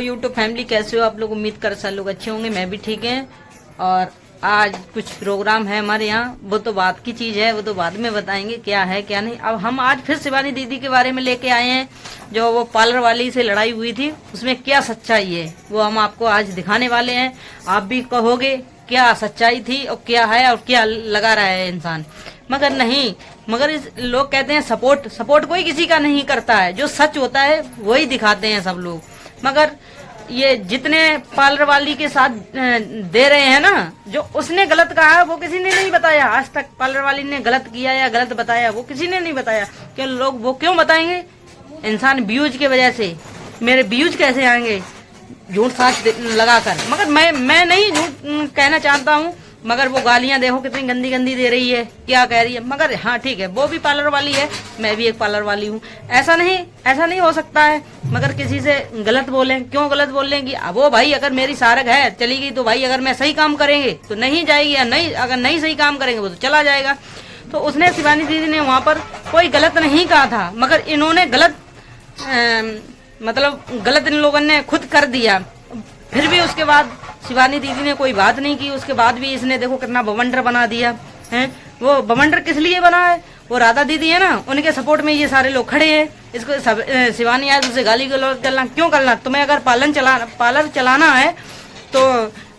YouTube family कैसे हो आप लोग। उम्मीद कर सब लोग अच्छे होंगे, मैं भी ठीक है। और आज कुछ प्रोग्राम है हमारे यहाँ, वो तो बात की चीज है, वो तो बाद में बताएंगे क्या है क्या नहीं। अब हम आज फिर शिवानी दीदी के बारे में लेके आए हैं। जो वो पार्लर वाली से लड़ाई हुई थी उसमें क्या सच्चाई है वो हम आपको आज दिखाने वाले हैं। आप भी कहोगे क्या सच्चाई थी और क्या है और क्या लगा रहा है इंसान। मगर नहीं, मगर इस लोग कहते हैं सपोर्ट कोई किसी का नहीं करता है, जो सच होता है वही दिखाते हैं सब लोग। मगर ये जितने पार्लर वाली के साथ दे रहे हैं ना, जो उसने गलत कहा है वो किसी ने नहीं बताया। आज तक पार्लर वाली ने गलत किया या गलत बताया वो किसी ने नहीं बताया। क्यों लोग वो क्यों बताएंगे? इंसान व्यूज के वजह से, मेरे व्यूज कैसे आएंगे झूठ साच लगाकर। मगर मैं नहीं झूठ कहना चाहता हूँ, मगर वो गालियां देखो कितनी गंदी गंदी दे रही है, क्या कह रही है। मगर हाँ ठीक है, वो भी पार्लर वाली है, मैं भी एक पार्लर वाली हूँ। ऐसा नहीं हो सकता है। मगर किसी से गलत बोले, क्यों गलत बोलेंगी? अब वो भाई अगर मेरी सारग है चली गई तो भाई अगर मैं सही काम करेंगे तो नहीं जाएगी, या नहीं अगर नहीं सही काम करेंगे वो तो चला जाएगा। तो उसने शिवानी दीदी ने वहाँ पर कोई गलत नहीं कहा था, मगर इन्होंने गलत गलत इन लोगों ने खुद कर दिया। फिर भी उसके बाद शिवानी दीदी ने कोई बात नहीं की। उसके बाद भी इसने देखो कितना बवंडर बना दिया है। वो बवंडर किस लिए बना है? वो राधा दीदी है ना, उनके सपोर्ट में ये सारे लोग खड़े हैं। इसको शिवानी आए उसे गाली गलौज करना क्यों करना? तुम्हें अगर पार्लर चलाना है तो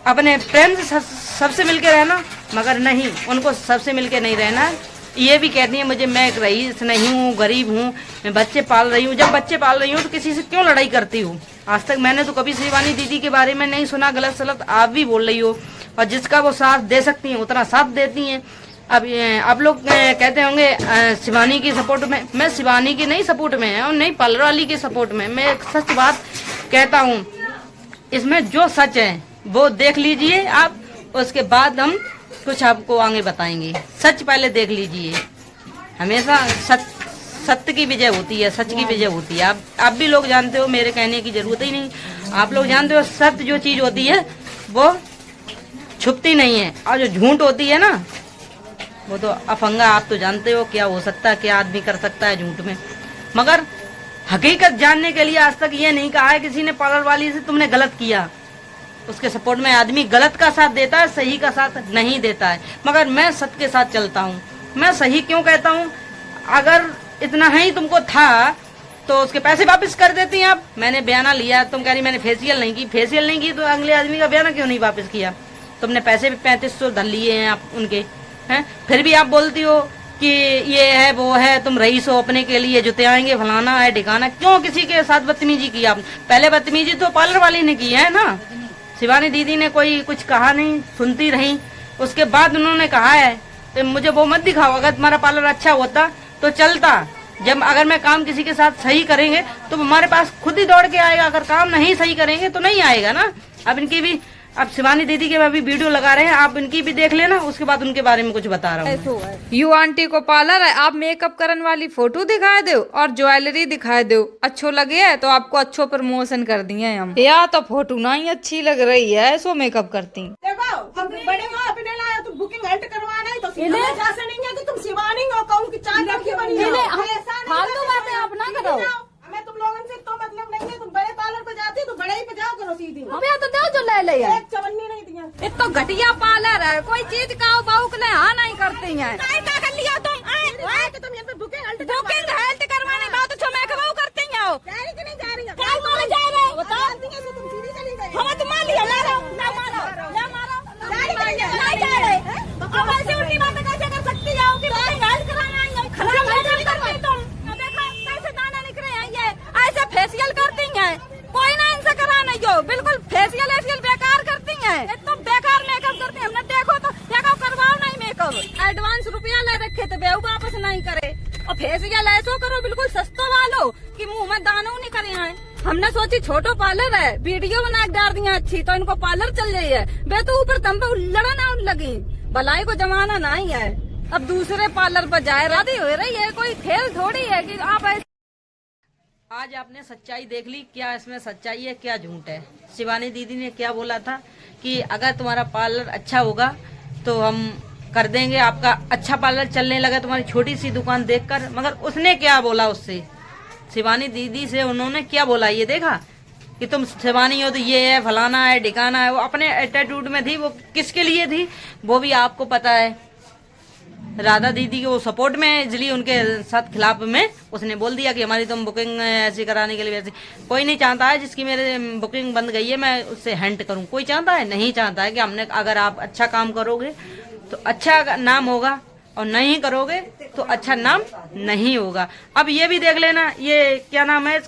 अपने प्रेम से सबसे मिलके रहना, मगर नहीं, उनको सबसे मिलके नहीं रहना। ये भी कहती है मुझे, मैं एक रईस नहीं हूँ, गरीब हूँ, मैं बच्चे पाल रही हूँ। जब बच्चे पाल रही हूँ तो किसी से क्यों लड़ाई करती हूँ? आज तक मैंने तो कभी शिवानी दीदी के बारे में नहीं सुना गलत सलत। आप भी बोल रही हो, और जिसका वो साथ दे सकती हैं उतना साथ देती हैं। अब आप लोग कहते होंगे शिवानी की सपोर्ट में, मैं शिवानी की नहीं सपोर्ट में है और नहीं पार्लर वाली के सपोर्ट में। मैं एक सच बात कहता हूँ, इसमें जो सच है वो देख लीजिए आप, उसके बाद हम कुछ आपको आगे बताएंगे। सच पहले देख लीजिए। हमेशा सत्य की विजय होती है, सच की विजय होती है। आप भी लोग जानते हो, मेरे कहने की जरूरत ही नहीं। आप लोग जानते हो सत्य जो चीज होती है वो छुपती नहीं है, और जो झूठ होती है ना वो तो अफंगा। आप तो जानते हो क्या हो सकता है, क्या आदमी कर सकता है झूठ में। मगर हकीकत जानने के लिए आज तक ये नहीं कहा है किसी ने पार्लर वाली से तुमने गलत किया। उसके सपोर्ट में आदमी गलत का साथ देता है, सही का साथ नहीं देता है। मगर मैं सत्य के साथ चलता हूँ। मैं सही क्यों कहता हूँ? अगर इतना ही तुमको था तो उसके पैसे वापस कर देती हैं आप। मैंने बयाना लिया, तुम कह रही मैंने फेशियल नहीं की तो अगले आदमी का बयाना क्यों नहीं वापस किया? तुमने पैसे भी 3500 धर लिए हैं आप उनके, हैं? फिर भी आप बोलती हो कि ये है वो है, तुम रईस हो, अपने के लिए जुते आएंगे, फलाना है ठिकाना। क्यों किसी के साथ बदतमीजी की आप? पहले बदतमीजी तो पार्लर वाली ने की है ना। शिवानी दीदी ने कोई कुछ कहा नहीं, सुनती रही। उसके बाद उन्होंने कहा है तो मुझे वो मत दिखाओ। अगर तुम्हारा पार्लर अच्छा होता तो चलता। जब अगर मैं काम किसी के साथ सही करेंगे तो हमारे पास खुद ही दौड़ के आएगा। अगर काम नहीं सही करेंगे तो नहीं आएगा ना। अब इनकी भी, अब शिवानी दीदी के भी वीडियो लगा रहे हैं, आप इनकी भी देख लेना। उसके बाद उनके बारे में कुछ बता रहा हूँ। यू आंटी को पार्लर है, आप मेकअप करने वाली फोटो दिखाए दो और ज्वेलरी दिखाए दो। अच्छो लगे है तो आपको अच्छो प्रमोशन कर दिए हम। या तो फोटो ना ही अच्छी लग रही है, ऐसो मेकअप करती। देखो हम बड़े वहाँ अपने लाया, तुम बुकिंग हल्ट करवाना है तो जैसे नहीं है कि तुम शिवानी हो, कहूँ की चाय रखी बनी है। फालतू बातें आप ना करो। हमें तुम लोगों से तो मतलब नहीं है। तुम बड़े पार्लर पे जाती तो बड़े ही पे जाओ करो सीधी। हमें तो दो जो ले एक चवन्नी नहीं दिया। ये तो घटिया पार्लर है, कोई चीज का बाउक ले हाँ नहीं करती है। क्या कर लिया तुम? तुम यहाँ पे बुकिंग हल्ट करवाने बात तो मैं कब करती है? जा रही कि नहीं जा रही? क्या मारे जा रहे हो बताओ। तुम सीधी चली गई। हमें तो मान लिया, मारो नहीं जा रहे। अब ऐसे उल्टी बातें कैसे कर सकती हो कि बुकिंग हल्ट कराने आएंगे? खराब नहीं करती तुम। देखो कैसे दाना निकले हैं, ये ऐसे फेशियल करती हैं। कोई ना इनसे कराना जो बिल्कुल फेशियल बेकार करती हैं। तो बेकार मेकअप करती हैं। हमने देखो तो देखो करवाओ नहीं मेकअप। एडवांस रुपया ले रखे तो बेहू वापस नहीं करे। और फेशियल ऐसो करो बिल्कुल सस्ता वालो कि मुंह में दानों नहीं करे हैं। हमने सोची छोटो पार्लर है, वीडियो बना के डाल दिया अच्छी तो इनको पार्लर चल रही है। वे तो ऊपर दम पे लड़ना लगी। भलाई को जमाना नहीं है, अब दूसरे पार्लर पर जाए राधी हो रही है। कोई खेल थोड़ी है कि आप आज आपने सच्चाई देख ली, क्या इसमें सच्चाई है क्या झूठ है। शिवानी दीदी ने क्या बोला था कि अगर तुम्हारा पार्लर अच्छा होगा तो हम कर देंगे, आपका अच्छा पार्लर चलने लगा तुम्हारी छोटी सी दुकान देखकर। मगर उसने क्या बोला उससे, शिवानी दीदी से उन्होंने क्या बोला ये देखा कि तुम शिवानी हो तो ये है, फलाना है, ढिकाना है। वो अपने एटीट्यूड में थी, वो किसके लिए थी वो भी आपको पता है। राधा दीदी के वो सपोर्ट में है, इसलिए उनके साथ खिलाफ में उसने बोल दिया कि हमारी तुम बुकिंग ऐसी कराने के लिए वैसे। कोई नहीं चाहता है जिसकी मेरे बुकिंग बंद गई है मैं उससे हैंट करूं, कोई चाहता है? नहीं चाहता है। कि हमने अगर आप अच्छा काम करोगे तो अच्छा नाम होगा और नहीं करोगे तो अच्छा नाम नहीं होगा। अब ये भी देख लेना, ये क्या नाम है,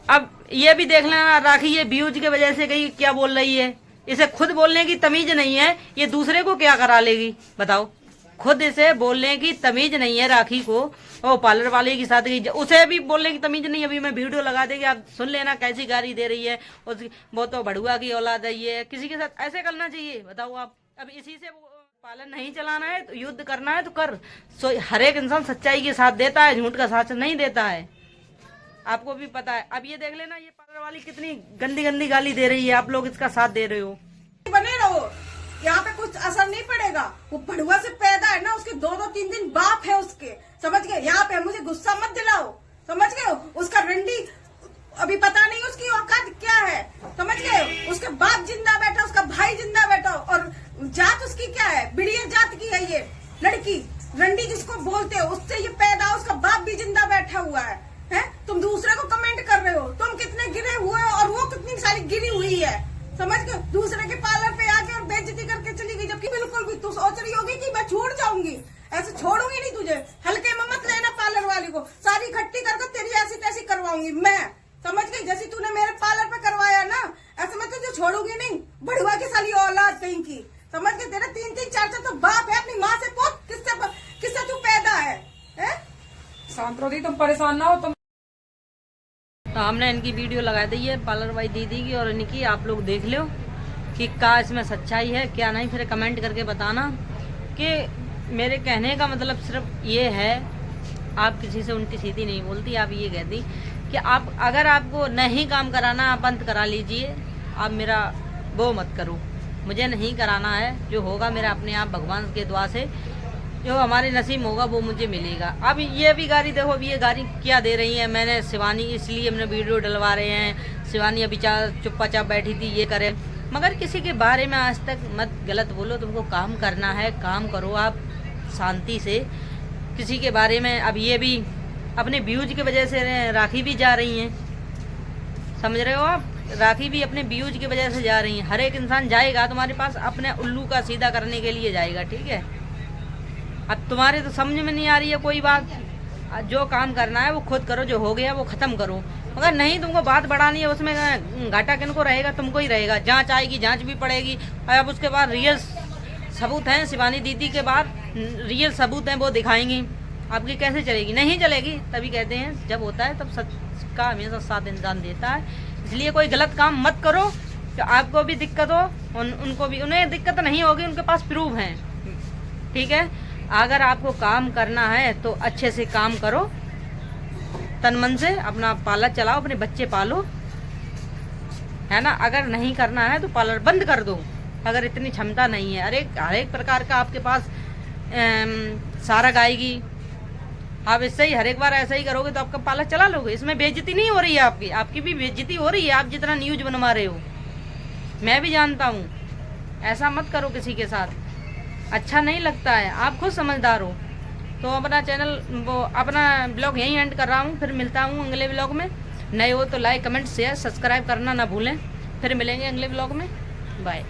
अब ये भी देख लेना राखी ये व्यूज की वजह से गई क्या बोल रही है। इसे खुद बोलने की तमीज नहीं है, ये दूसरे को क्या करा लेगी बताओ। खुद इसे बोलने की तमीज नहीं है राखी को। वो पार्लर वाले की साथ गई, उसे भी बोलने की तमीज नहीं। अभी मैं वीडियो लगा देगी, आप सुन लेना कैसी गाली दे रही है। उसकी वो तो भड़ुआ की औलाद है, ये किसी के साथ ऐसे करना चाहिए बताओ आप। अब इसी से पालन नहीं चलाना है तो युद्ध करना है तो कर। हर एक इंसान सच्चाई के साथ देता है, झूठ का साथ नहीं देता है, आपको भी पता है। अब ये देख लेना ये पार्लर वाली कितनी गंदी गंदी गाली दे रही है, आप लोग इसका साथ दे रहे हो। बने रहो, यहाँ पे कुछ असर नहीं पड़ेगा। वो भड़ुआ से पैदा है ना, उसके 2-2-3 दिन बाप है उसके, समझ गए। यहाँ पे मुझे गुस्सा मत दिलाओ, समझ गए। उसका रंडी अभी पता नहीं उसकी औकात क्या है, समझ गए। उसका बाप जिंदा बैठा, उसका भाई जिंदा बैठा, और जात उसकी क्या है, बिड़िया जात की है ये लड़की। रंडी जिसको बोलते हो उससे ये पैदा, उसका बाप भी जिंदा बैठा हुआ है। तुम दूसरे को कमेंट कर रहे हो, तुम कितने गिरे हुए हो और वो कितनी सारी गिरी हुई है, समझ गए। दूसरे के पार्लर पे आके और बेइज्जती करके चली गई, जबकि बिल्कुल भी तू सोच रही होगी कि मैं छूट जाऊंगी। ऐसे छोड़ूंगी नहीं तुझे, हल्के में मत लेना पार्लर वाली को। सारी इकट्ठी करके तेरी ऐसी तैसी करवाऊंगी मैं, समझ गई। जैसी तूने मेरे पार्लर पे करवाया ना, ऐसे मैं तुझे छोड़ूंगी नहीं। भड़ुआ की साली औलाद कहीं की, समझ गए। तेरे 3-3 4-4 तो बाप है, अपनी माँ से पूछ किससे तू पैदा है? शांत रहो दी, तुम परेशान ना हो। तुम तो हमने इनकी वीडियो लगा दी है पार्लर वाली दीदी की और इनकी, आप लोग देख लो कि क्या इसमें सच्चाई है क्या नहीं। फिर कमेंट करके बताना। कि मेरे कहने का मतलब सिर्फ ये है, आप किसी से उल्टी सीधी नहीं बोलती। आप ये कहती कि आप अगर आपको नहीं काम कराना आप बंद करा लीजिए, आप मेरा वो मत करो, मुझे नहीं कराना है। जो होगा मेरा अपने आप भगवान के दुआ से जो हमारे नसीब होगा वो मुझे मिलेगा। अब ये भी गाड़ी देखो, अब ये गाड़ी क्या दे रही है। मैंने शिवानी इसलिए हमने वीडियो डलवा रहे हैं, शिवानी अभी चुप्पा चाप बैठी थी ये करे। मगर किसी के बारे में आज तक मत गलत बोलो। तुमको काम करना है काम करो आप शांति से। किसी के बारे में अब ये भी अपने व्यूज की वजह से राखी भी जा रही हैं, समझ रहे हो आप। राखी भी अपने व्यूज की वजह से जा रही हैं। हर एक इंसान जाएगा तुम्हारे पास अपने उल्लू का सीधा करने के लिए जाएगा, ठीक है। अब तुम्हारे तो समझ में नहीं आ रही है कोई बात। जो काम करना है वो खुद करो, जो हो गया वो खत्म करो। मगर नहीं तुमको बात बढ़ानी है, उसमें घाटा किनको रहेगा? तुमको ही रहेगा। जांच आएगी, जांच भी पड़ेगी। अब उसके बाद रियल सबूत हैं, शिवानी दीदी के बाद रियल सबूत हैं, वो दिखाएंगी। आपकी कैसे चलेगी? नहीं चलेगी। तभी कहते हैं जब होता है तब सच का हमेशा साथ इंसान देता है। इसलिए कोई गलत काम मत करो तो आपको भी दिक्कत हो, उनको भी, उन्हें दिक्कत नहीं होगी, उनके पास प्रूफ है, ठीक है। अगर आपको काम करना है तो अच्छे से काम करो, तन मन से अपना पार्लर चलाओ, अपने बच्चे पालो, है ना। अगर नहीं करना है तो पार्लर बंद कर दो, अगर इतनी क्षमता नहीं है। हर एक प्रकार का आपके पास सारा गाएगी। आप इससे ही हर एक बार ऐसा ही करोगे तो आपका पार्लर चला लोगे। इसमें बेइज्जती नहीं हो रही है आपकी भी बेइज्जती हो रही है। आप जितना न्यूज बनवा रहे हो मैं भी जानता हूँ। ऐसा मत करो किसी के साथ, अच्छा नहीं लगता है। आप खुद समझदार हो। तो अपना चैनल वो अपना ब्लॉग यहीं एंड कर रहा हूँ। फिर मिलता हूँ अगले ब्लॉग में। नए हो तो लाइक कमेंट शेयर सब्सक्राइब करना ना भूलें। फिर मिलेंगे अगले ब्लॉग में। बाय।